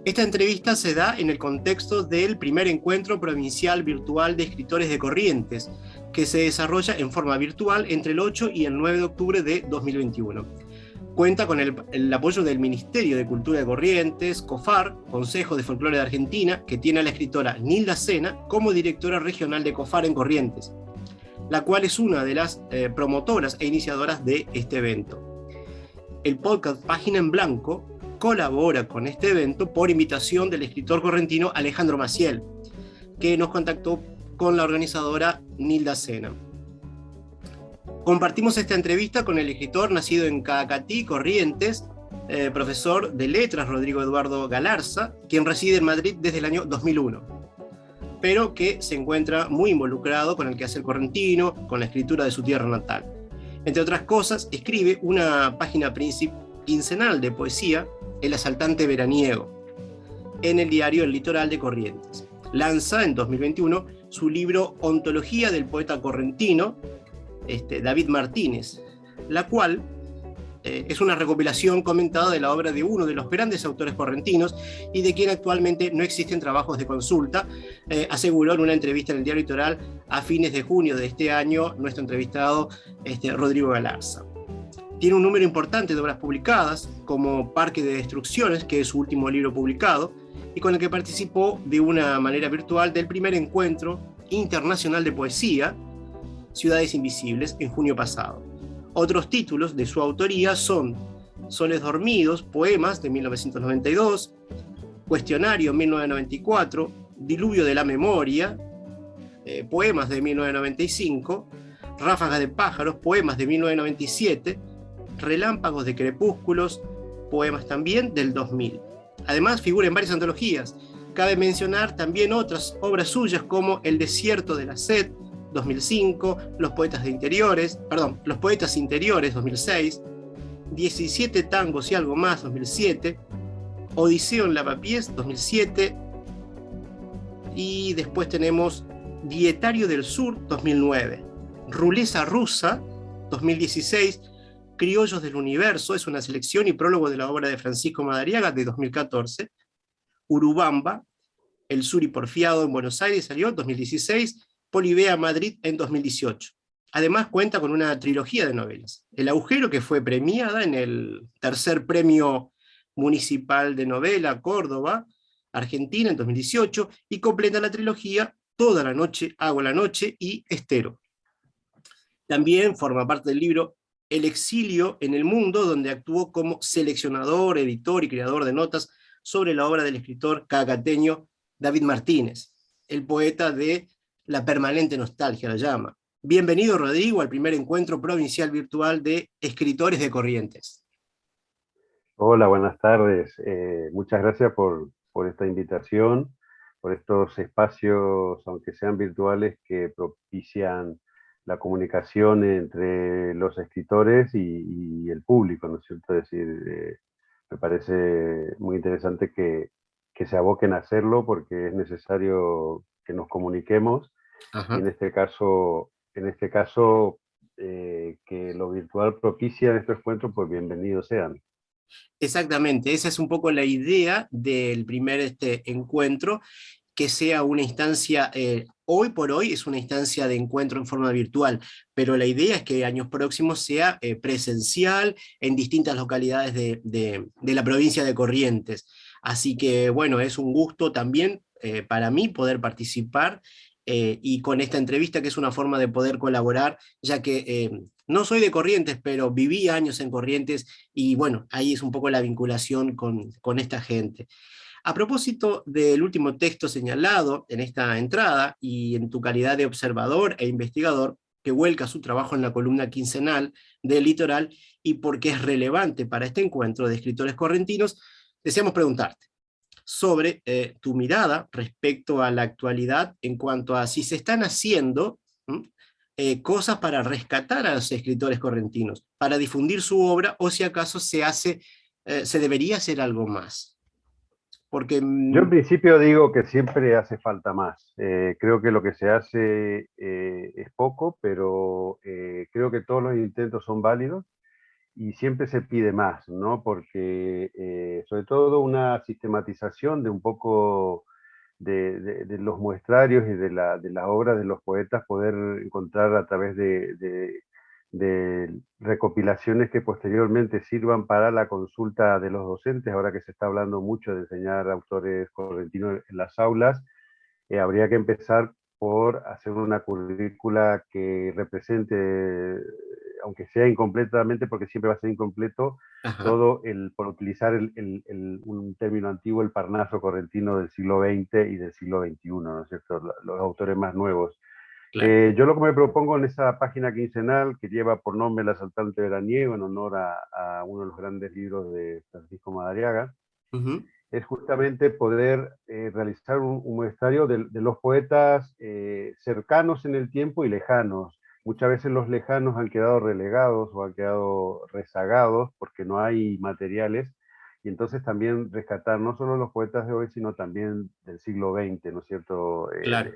Esta entrevista se da en el contexto del primer encuentro provincial virtual de escritores de Corrientes, que se desarrolla en forma virtual entre el 8 y el 9 de octubre de 2021. Cuenta con el apoyo del Ministerio de Cultura de Corrientes, COFAR, Consejo de Folclore de Argentina, que tiene a la escritora Nilda Sena como directora regional de COFAR en Corrientes, la cual es una de las promotoras e iniciadoras de este evento. El podcast Página en Blanco colabora con este evento por invitación del escritor correntino Alejandro Maciel, que nos contactó con la organizadora Nilda Sena. Compartimos esta entrevista con el escritor nacido en Caacatí, Corrientes, profesor de letras Rodrigo Eduardo Galarza, quien reside en Madrid desde el año 2001, pero que se encuentra muy involucrado con el quehacer correntino, con la escritura de su tierra natal. Entre otras cosas, escribe una página quincenal de poesía, El asaltante veraniego, en el diario El Litoral de Corrientes. Lanza en 2021 su libro Ontología del poeta correntino, David Martínez, la cual es una recopilación comentada de la obra de uno de los grandes autores correntinos y de quien actualmente no existen trabajos de consulta, aseguró en una entrevista en el diario Litoral a fines de junio de este año nuestro entrevistado Rodrigo Galarza. Tiene un número importante de obras publicadas, como Parque de Destrucciones, que es su último libro publicado, y con el que participó de una manera virtual del primer encuentro internacional de poesía, Ciudades Invisibles, en junio pasado. Otros títulos de su autoría son Soles Dormidos, Poemas, de 1992, Cuestionario, 1994, Diluvio de la Memoria, Poemas, de 1995, Ráfagas de Pájaros, Poemas, de 1997, Relámpagos de Crepúsculos, Poemas también del 2000. Además figura en varias antologías. Cabe mencionar también otras obras suyas como El Desierto de la Sed, 2005, Los Poetas Interiores, 2006, 17 Tangos y Algo Más, 2007, Odiseo en Lavapiés, 2007, y después tenemos Dietario del Sur, 2009, Ruleza Rusa, 2016, Criollos del Universo, es una selección y prólogo de la obra de Francisco Madariaga, de 2014, Urubamba, El Sur y Porfiado en Buenos Aires, salió en 2016, Polibea Madrid en 2018. Además cuenta con una trilogía de novelas. El Agujero, que fue premiada en el tercer premio municipal de novela Córdoba, Argentina, en 2018, y completa la trilogía Toda la noche, Hago la noche y Estero. También forma parte del libro El exilio en el mundo, donde actuó como seleccionador, editor y creador de notas sobre la obra del escritor caacateño David Martínez, el poeta de la permanente nostalgia, la llama. Bienvenido, Rodrigo, al primer encuentro provincial virtual de escritores de Corrientes. Hola, buenas tardes. Muchas gracias por esta invitación, por estos espacios, aunque sean virtuales, que propician la comunicación entre los escritores y el público, ¿no es cierto? Es decir, me parece muy interesante que se aboquen a hacerlo porque es necesario que nos comuniquemos. Ajá. Y en este caso que lo virtual propicia estos encuentros, pues bienvenidos sean. Exactamente, esa es un poco la idea del primer encuentro, que sea una instancia, hoy por hoy es una instancia de encuentro en forma virtual, pero la idea es que años próximos sea presencial en distintas localidades de la provincia de Corrientes. Así que bueno, es un gusto también para mí poder participar y con esta entrevista, que es una forma de poder colaborar, ya que no soy de Corrientes, pero viví años en Corrientes y bueno, ahí es un poco la vinculación con esta gente. A propósito del último texto señalado en esta entrada y en tu calidad de observador e investigador, que vuelca su trabajo en la columna quincenal del Litoral y porque es relevante para este encuentro de escritores correntinos, deseamos preguntarte sobre tu mirada respecto a la actualidad en cuanto a si se están haciendo cosas para rescatar a los escritores correntinos, para difundir su obra, o si acaso se debería hacer algo más. Porque Yo en principio digo que siempre hace falta más. Creo que lo que se hace es poco, pero creo que todos los intentos son válidos y siempre se pide más, ¿no? Porque sobre todo una sistematización de un poco de los muestrarios y de las obras de los poetas, poder encontrar a través de recopilaciones que posteriormente sirvan para la consulta de los docentes, ahora que se está hablando mucho de enseñar autores correntinos en las aulas. Habría que empezar por hacer una currícula que represente, aunque sea incompletamente, porque siempre va a ser incompleto, Ajá, todo por utilizar un término antiguo, el Parnaso correntino del siglo XX y del siglo XXI, ¿no es cierto? Los autores más nuevos. claro. Yo lo que me propongo en esa página quincenal, que lleva por nombre El asaltante veraniego, en honor a uno de los grandes libros de Francisco Madariaga, Ujú. es justamente poder realizar un muestrario de los poetas cercanos en el tiempo y lejanos. Muchas veces los lejanos han quedado relegados o han quedado rezagados porque no hay materiales, y entonces también rescatar no solo los poetas de hoy, sino también del siglo XX, ¿no es cierto? Claro.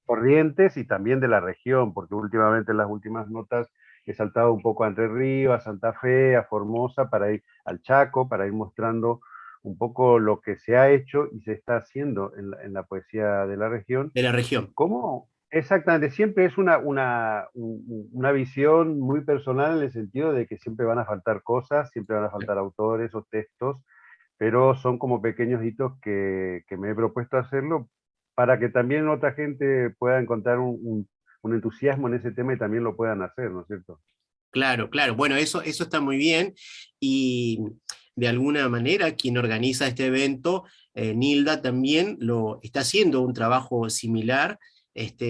Corrientes y también de la región, porque últimamente en las últimas notas he saltado un poco a Entre Ríos, a Santa Fe, a Formosa, para ir al Chaco, para ir mostrando un poco lo que se ha hecho y se está haciendo en la poesía de la región. De la región. ¿Cómo? Exactamente, siempre es una visión muy personal en el sentido de que siempre van a faltar cosas, siempre van a faltar autores o textos, pero son como pequeños hitos que me he propuesto hacerlo para que también otra gente pueda encontrar un entusiasmo en ese tema y también lo puedan hacer, ¿no es cierto? Claro, claro. Bueno, eso está muy bien y de alguna manera quien organiza este evento, Nilda, también lo está haciendo un trabajo similar,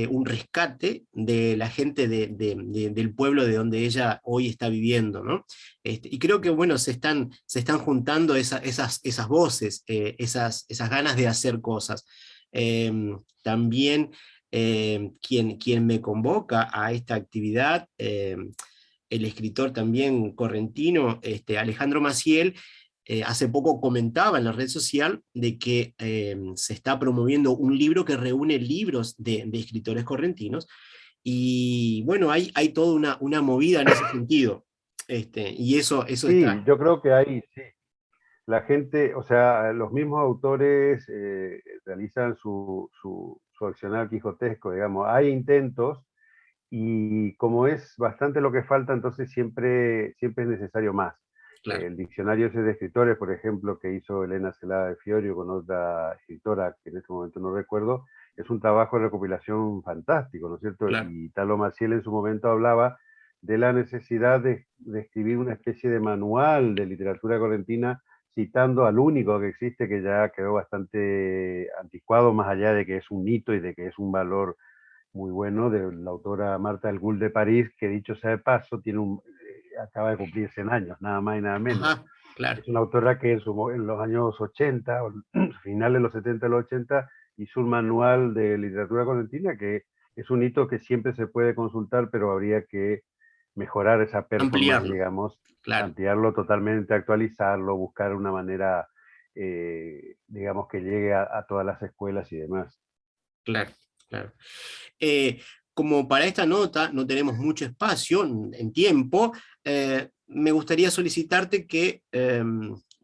un rescate de la gente del pueblo de donde ella hoy está viviendo, ¿no? Y creo que, bueno, se están juntando esas voces, esas ganas de hacer cosas. También quien me convoca a esta actividad, el escritor también correntino, Alejandro Maciel, hace poco comentaba en la red social de que se está promoviendo un libro que reúne libros de escritores correntinos, y bueno, hay toda una movida en ese sentido, y eso Sí, está. yo creo que hay, sí. La gente, o sea, los mismos autores realizan su accionar quijotesco, digamos. Hay intentos y como es bastante lo que falta, entonces siempre es necesario más. Claro. El diccionario ese de escritores, por ejemplo, que hizo Elena Celada de Fiorio con otra escritora que en este momento no recuerdo, es un trabajo de recopilación fantástico, ¿no es cierto? Claro. Y Talo Maciel en su momento hablaba de la necesidad de escribir una especie de manual de literatura correntina, citando al único que existe, que ya quedó bastante anticuado, más allá de que es un hito y de que es un valor muy bueno, de la autora Marta El Gul de París, que dicho sea de paso, acaba de cumplir 100 años, nada más y nada menos. Ajá, claro. Es una autora que en los años 80, o finales de los 70 y los 80, hizo un manual de literatura correntina que es un hito que siempre se puede consultar, pero habría que mejorar esa performance, Ampliarlo, digamos, claro, ampliarlo totalmente, actualizarlo, buscar una manera, digamos, que llegue a todas las escuelas y demás. claro, claro. Eh, Como para esta nota no tenemos mucho espacio en tiempo, me gustaría solicitarte que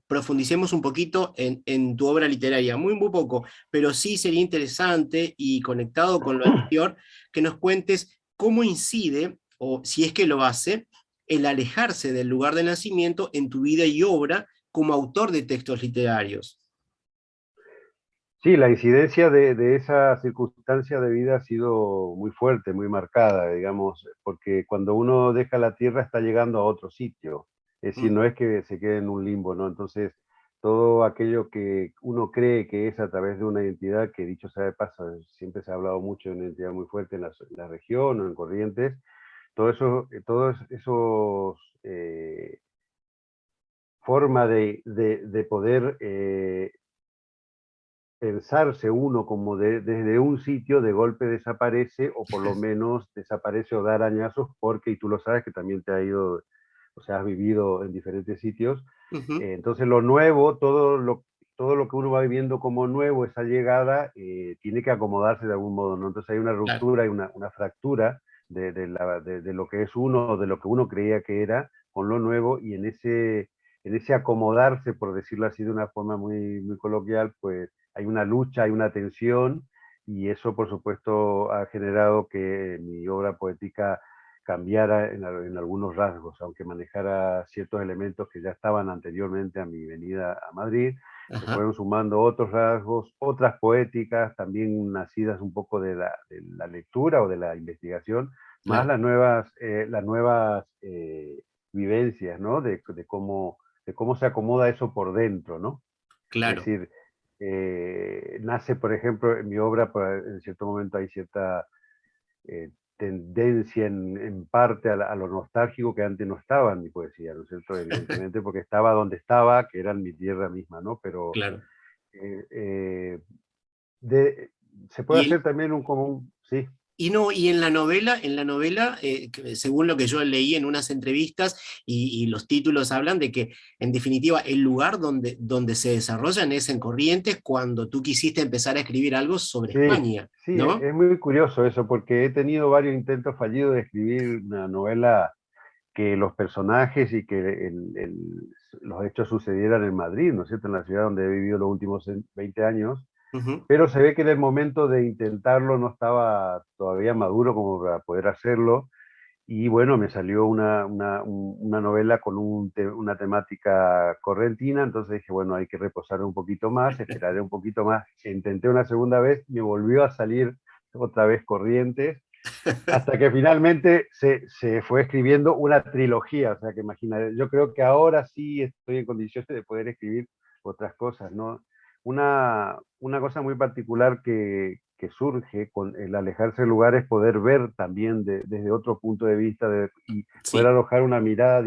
profundicemos un poquito en tu obra literaria, muy poco, pero sí sería interesante y conectado con lo anterior, que nos cuentes cómo incide, o si es que lo hace, el alejarse del lugar de nacimiento en tu vida y obra como autor de textos literarios. Sí, la incidencia de esa circunstancia de vida ha sido muy fuerte, muy marcada, digamos, porque cuando uno deja la tierra está llegando a otro sitio. Es decir, Mm, no es que se quede en un limbo, ¿no? Entonces, todo aquello que uno cree que es a través de una identidad, que dicho sea de paso, siempre se ha hablado mucho de una identidad muy fuerte en la región o en Corrientes, todo eso, todos esos forma de poder pensarse uno como desde un sitio de golpe desaparece o por lo menos desaparece o da arañazos porque, y tú lo sabes que también te ha ido, o sea, has vivido en diferentes sitios. ujú, Entonces lo nuevo, todo lo que uno va viviendo como nuevo, esa llegada, tiene que acomodarse de algún modo, ¿no? Entonces hay una claro, ruptura, hay una fractura de lo que es uno, de lo que uno creía que era, con lo nuevo, y en ese acomodarse, por decirlo así de una forma muy, muy coloquial, pues hay una lucha, hay una tensión, y eso por supuesto ha generado que mi obra poética cambiara en algunos rasgos, aunque manejara ciertos elementos que ya estaban anteriormente a mi venida a Madrid. Se Ajá, fueron sumando otros rasgos, otras poéticas, también nacidas un poco de la lectura o de la investigación, más claro, las nuevas vivencias, ¿no? De cómo se acomoda eso por dentro, ¿no? Es claro. decir, nace, por ejemplo, en mi obra, en cierto momento hay cierta tendencia en parte a lo nostálgico que antes no estaba en mi poesía, ¿no es cierto? Evidentemente porque estaba donde estaba, que era en mi tierra misma, ¿no? Pero Claro. eh, eh, de, se puede Y, hacer también un común, sí, y no, y en la novela, según lo que yo leí en unas entrevistas y los títulos hablan de que, en definitiva, el lugar donde se desarrollan es en Corrientes cuando tú quisiste empezar a escribir algo sobre sí, España, sí, ¿no? es muy curioso eso, porque he tenido varios intentos fallidos de escribir una novela que los personajes y que los hechos sucedieran en Madrid, ¿no es cierto? En la ciudad donde he vivido los últimos 20 años, Ujú. pero se ve que en el momento de intentarlo no estaba todavía maduro como para poder hacerlo, y bueno, me salió una novela con una temática correntina, entonces dije, bueno, hay que reposar un poquito más, esperaré un poquito más. Intenté una segunda vez, me volvió a salir otra vez Corrientes, hasta que finalmente se fue escribiendo una trilogía, o sea que imagínate, yo creo que ahora sí estoy en condiciones de poder escribir otras cosas, ¿no? Una cosa muy particular que surge con el alejarse del lugar es poder ver también desde otro punto de vista y poder Sí. arrojar una Ujú. mirada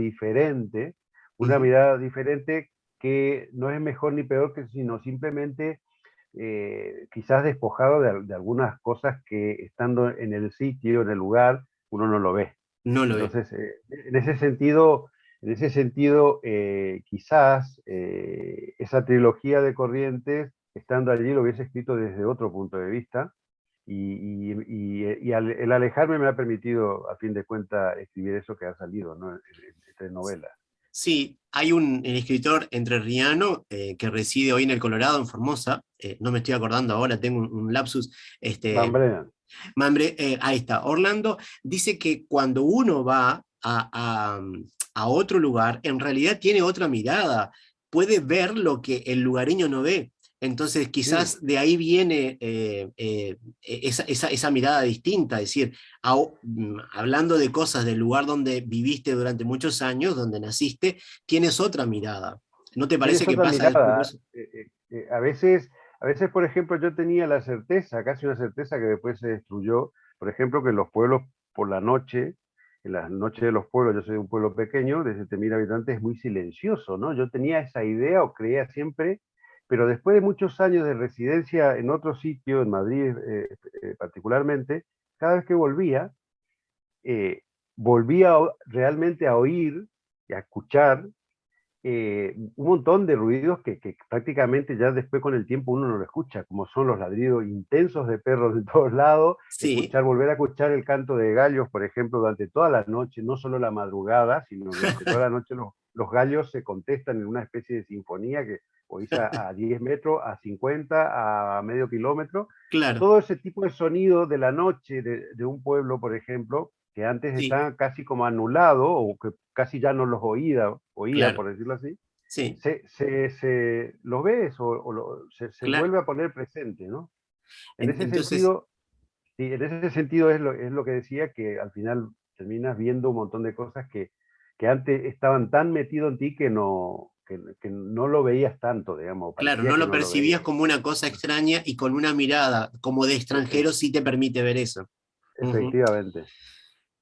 diferente que no es mejor ni peor, sino simplemente quizás despojado de algunas cosas que estando en el sitio, en el lugar, uno no lo ve. No lo ve. Entonces, en ese sentido quizás esa trilogía de Corrientes, estando allí, lo hubiese escrito desde otro punto de vista, y el alejarme me ha permitido, a fin de cuentas, escribir eso que ha salido, ¿no? Entre novelas. Sí, hay un escritor entrerriano que reside hoy en el Colorado, en Formosa. No me estoy acordando ahora, tengo un lapsus. Van Este, Brennan. Ahí está. Orlando dice que cuando uno va a otro lugar, en realidad tiene otra mirada, puede ver lo que el lugareño no ve. Entonces, Sí, quizás de ahí viene esa mirada distinta, es decir, hablando de cosas del lugar donde viviste durante muchos años, donde naciste, tienes otra mirada. ¿No te parece tienes que otra pasa un poco mirada. eso? A veces, por ejemplo, yo tenía la certeza, casi una certeza que después se destruyó, por ejemplo, que los pueblos por la noche, en las noches de los pueblos, yo soy de un pueblo pequeño, de 7.000 habitantes, es muy silencioso, ¿no? Yo tenía esa idea o creía siempre, pero después de muchos años de residencia en otro sitio, en Madrid particularmente, cada vez que eh, volvía realmente a oír y a escuchar un montón de ruidos que prácticamente ya después con el tiempo uno no lo escucha, como son los ladridos intensos de perros de todos lados, Sí, volver a escuchar el canto de gallos, por ejemplo, durante toda la noche, no solo la madrugada, sino durante toda la noche los gallos se contestan en una especie de sinfonía que oís a 10 metros, a 50, a medio kilómetro. claro, Todo ese tipo de sonido de la noche de un pueblo, por ejemplo, que antes sí, estaban casi como anulado o que casi ya no los oía claro. por decirlo así, Sí, los ves se claro. vuelve a poner presente, ¿no? En ese Entonces, sentido, sí, en ese sentido es lo que decía, que al final terminas viendo un montón de cosas que antes estaban tan metido en ti que no lo veías tanto, digamos, claro, parecía no que lo no lo veías. percibías como una cosa extraña y con una mirada como de E- extranjero sí te permite ver eso. Ujú. Efectivamente.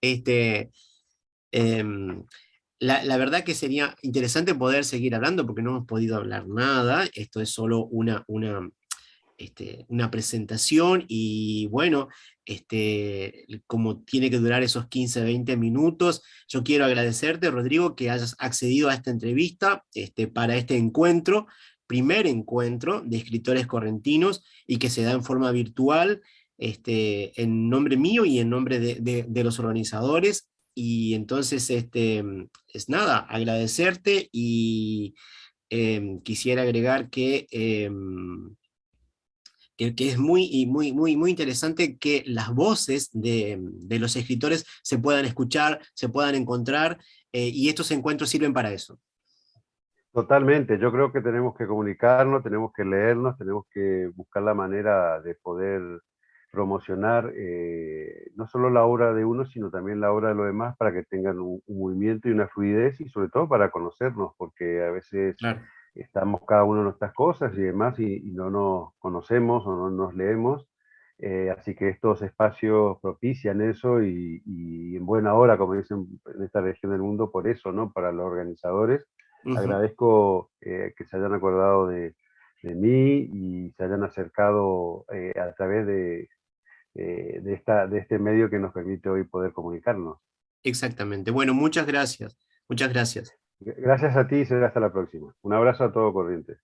Este, em, la verdad que sería interesante poder seguir hablando porque no hemos podido hablar nada. Esto es solo una presentación y bueno, como tiene que durar esos 15, 20 minutos, yo quiero agradecerte, Rodrigo, que hayas accedido a esta entrevista para este encuentro, primer encuentro de escritores correntinos y que se da en forma virtual. en nombre mío y en nombre de los organizadores. Y entonces, es nada, agradecerte y quisiera agregar que es muy interesante que las voces de los escritores se puedan escuchar, se puedan encontrar, y estos encuentros sirven para eso. Totalmente, yo creo que tenemos que comunicarnos, tenemos que leernos, tenemos que buscar la manera de poder promocionar no solo la obra de uno, sino también la obra de los demás para que tengan un movimiento y una fluidez y sobre todo para conocernos, porque a veces Claro. estamos cada uno en nuestras cosas y demás y no nos conocemos o no nos leemos. Así que estos espacios propician eso y en buena hora, como dicen en esta región del mundo, por eso, ¿no? Para los organizadores Ujú. agradezco que se hayan acordado de mí y se hayan acercado a través de este medio que nos permite hoy poder comunicarnos. Exactamente. Bueno, muchas gracias. Muchas gracias. Gracias a ti y será hasta la próxima. Un abrazo a todo corriente.